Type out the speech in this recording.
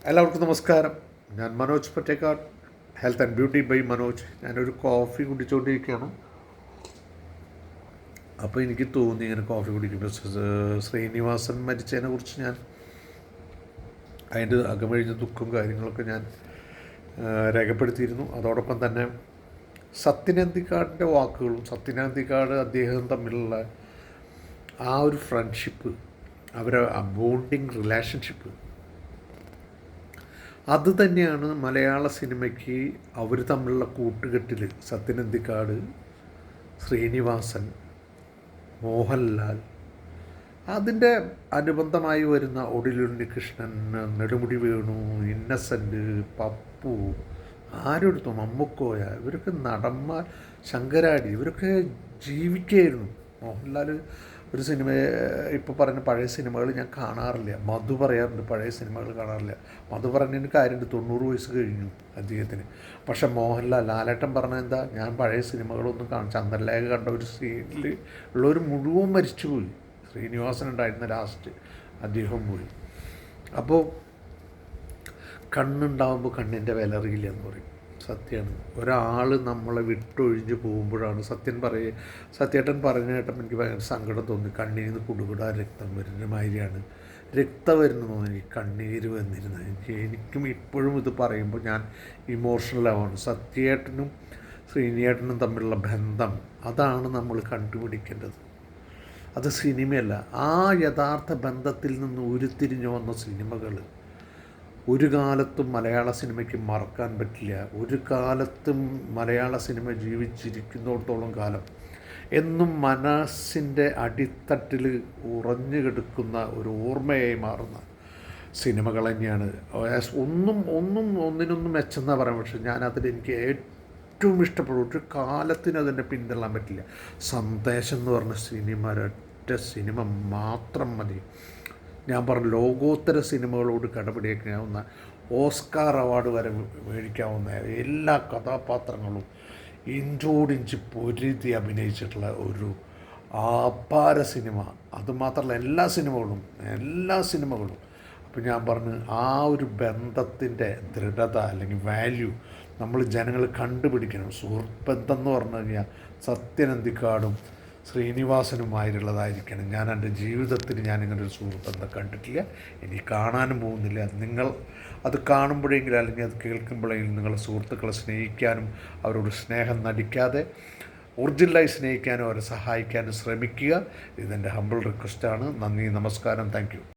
എല്ലാവർക്കും നമസ്കാരം. ഞാൻ Manoj Pottekkad, health and beauty by Manoj. ഞാനൊരു കോഫി കുടിച്ചുകൊണ്ടിരിക്കുകയാണ്. അപ്പോൾ എനിക്ക് തോന്നി ഇങ്ങനെ കോഫി കുടിക്കുമ്പോൾ ശ്രീനിവാസൻ മരിച്ചതിനെ കുറിച്ച് ഞാൻ അതിൻ്റെ അകമഴിഞ്ഞ ദുഃഖവും കാര്യങ്ങളൊക്കെ ഞാൻ രേഖപ്പെടുത്തിയിരുന്നു. അതോടൊപ്പം തന്നെ സത്യനന്ദിക്കാടിൻ്റെ വാക്കുകളും സത്യനന്ദിക്കാട് അദ്ദേഹവും തമ്മിലുള്ള ആ ഒരു ഫ്രണ്ട്ഷിപ്പ്, അവരെ ആ ബോണ്ടിങ് റിലേഷൻഷിപ്പ്, അത് തന്നെയാണ് മലയാള സിനിമയ്ക്ക് അവർ തമ്മിലുള്ള കൂട്ടുകെട്ടിൽ സത്യനന്ദിക്കാട്, ശ്രീനിവാസൻ, മോഹൻലാൽ, അതിൻ്റെ അനുബന്ധമായി വരുന്ന ഒടിലുണ്ണികൃഷ്ണൻ, നെടുമുടി വേണു, ഇന്നസെൻ്റ്, പപ്പു, ആരെടുത്തു, മമ്മൂക്കോയ, ഇവരൊക്കെ നടന്മാർ, ശങ്കരാടി, ഇവരൊക്കെ ജീവിക്കുകയായിരുന്നു. മോഹൻലാൽ ഒരു സിനിമ ഇപ്പോൾ പറഞ്ഞ പഴയ സിനിമകൾ ഞാൻ കാണാറില്ല. മധു പറയാറുണ്ട് പഴയ സിനിമകൾ കാണാറില്ല. മധു പറഞ്ഞതിന് കാര്യമുണ്ട്, 90 വയസ്സ് കഴിഞ്ഞു അദ്ദേഹത്തിന്. പക്ഷേ മോഹൻലാൽ, ലാലേട്ടൻ പറഞ്ഞ എന്താ, ഞാൻ പഴയ സിനിമകളൊന്നും ചന്ദ്രലേഖ കണ്ട ഒരു സീനിൽ ഉള്ളവർ മുഴുവൻ മരിച്ചുപോയി. ശ്രീനിവാസൻ ഉണ്ടായിരുന്ന ലാസ്റ്റ് അദ്ദേഹം പോയി. അപ്പോൾ കണ്ണുണ്ടാകുമ്പോൾ കണ്ണിൻ്റെ വില അറിയില്ല എന്ന് പറയും. സത്യമാണ്. ഒരാൾ നമ്മളെ വിട്ടൊഴിഞ്ഞ് പോകുമ്പോഴാണ് സത്യേട്ടൻ പറഞ്ഞു കേട്ടപ്പോൾ എനിക്ക് ഭയങ്കര സങ്കടം തോന്നി. കണ്ണീരിൽ നിന്ന് കുടുകുടാ രക്തം വരുന്ന മാതിരിയാണ്. രക്തം വരുന്നു തോന്നി, എനിക്ക് കണ്ണീര് വന്നിരുന്നത്. എനിക്കും ഇപ്പോഴും ഇത് പറയുമ്പോൾ ഞാൻ ഇമോഷണലാവാണ്. സത്യേട്ടനും ശ്രീനിയേട്ടനും തമ്മിലുള്ള ബന്ധം, അതാണ് നമ്മൾ കണ്ടുപിടിക്കേണ്ടത്. അത് സിനിമയല്ല. ആ യഥാർത്ഥ ബന്ധത്തിൽ നിന്ന് ഉരുത്തിരിഞ്ഞു വന്ന സിനിമകൾ ഒരു കാലത്തും മലയാള സിനിമയ്ക്ക് മറക്കാൻ പറ്റില്ല. ഒരു കാലത്തും മലയാള സിനിമ ജീവിച്ചിരിക്കുന്നിടത്തോളം കാലം എന്നും മനസ്സിൻ്റെ അടിത്തട്ടിൽ ഉറഞ്ഞു കിടക്കുന്ന ഒരു ഓർമ്മയായി മാറുന്ന സിനിമകൾ തന്നെയാണ്. ഒന്നിനൊന്നും മെച്ചെന്നാണ് പറയാം. പക്ഷേ ഞാനതിൽ എനിക്ക് ഏറ്റവും ഇഷ്ടപ്പെടും, ഒരു കാലത്തിന് അതിനെ പിന്തള്ളാൻ പറ്റില്ല. സന്ദേശം എന്ന് പറഞ്ഞ സിനിമ, ഒരൊറ്റ സിനിമ മാത്രം മതി. ഞാൻ പറഞ്ഞ ലോകോത്തര സിനിമകളോട് കടപിടിക്കാവുന്ന, ഓസ്കാർ അവാർഡ് വരെ മേടിക്കാവുന്ന എല്ലാ കഥാപാത്രങ്ങളും ഇഞ്ചോടിഞ്ച് പൊരുതി അഭിനയിച്ചിട്ടുള്ള ഒരു അപാര സിനിമ. അതുമാത്രമല്ല എല്ലാ സിനിമകളും. അപ്പോൾ ഞാൻ പറഞ്ഞു, ആ ഒരു ബന്ധത്തിൻ്റെ ദൃഢത അല്ലെങ്കിൽ വാല്യൂ നമ്മൾ ജനങ്ങൾ കണ്ടുപിടിക്കണം. സുഹൃത്ത് ബന്ധം എന്ന് പറഞ്ഞു കഴിഞ്ഞാൽ സത്യനന്ദിക്കാടും ശ്രീനിവാസനുമായിട്ടുള്ളതായിരിക്കണം. ഞാൻ എൻ്റെ ജീവിതത്തിൽ ഞാനിങ്ങനെ ഒരു സുഹൃത്ത് ബന്ധം കണ്ടിട്ടില്ല, ഇനി കാണാനും പോകുന്നില്ല. നിങ്ങൾ അത് കാണുമ്പോഴെങ്കിലും അല്ലെങ്കിൽ അത് കേൾക്കുമ്പോഴെങ്കിലും നിങ്ങളുടെ സുഹൃത്തുക്കളെ സ്നേഹിക്കാനും അവരോട് സ്നേഹം നടിക്കാതെ ഒറിജിനലായി സ്നേഹിക്കാനും അവരെ സഹായിക്കാനും ശ്രമിക്കുക. ഇതെൻ്റെ ഹമ്പിൾ റിക്വസ്റ്റാണ്. നന്ദി, നമസ്കാരം, താങ്ക് യു.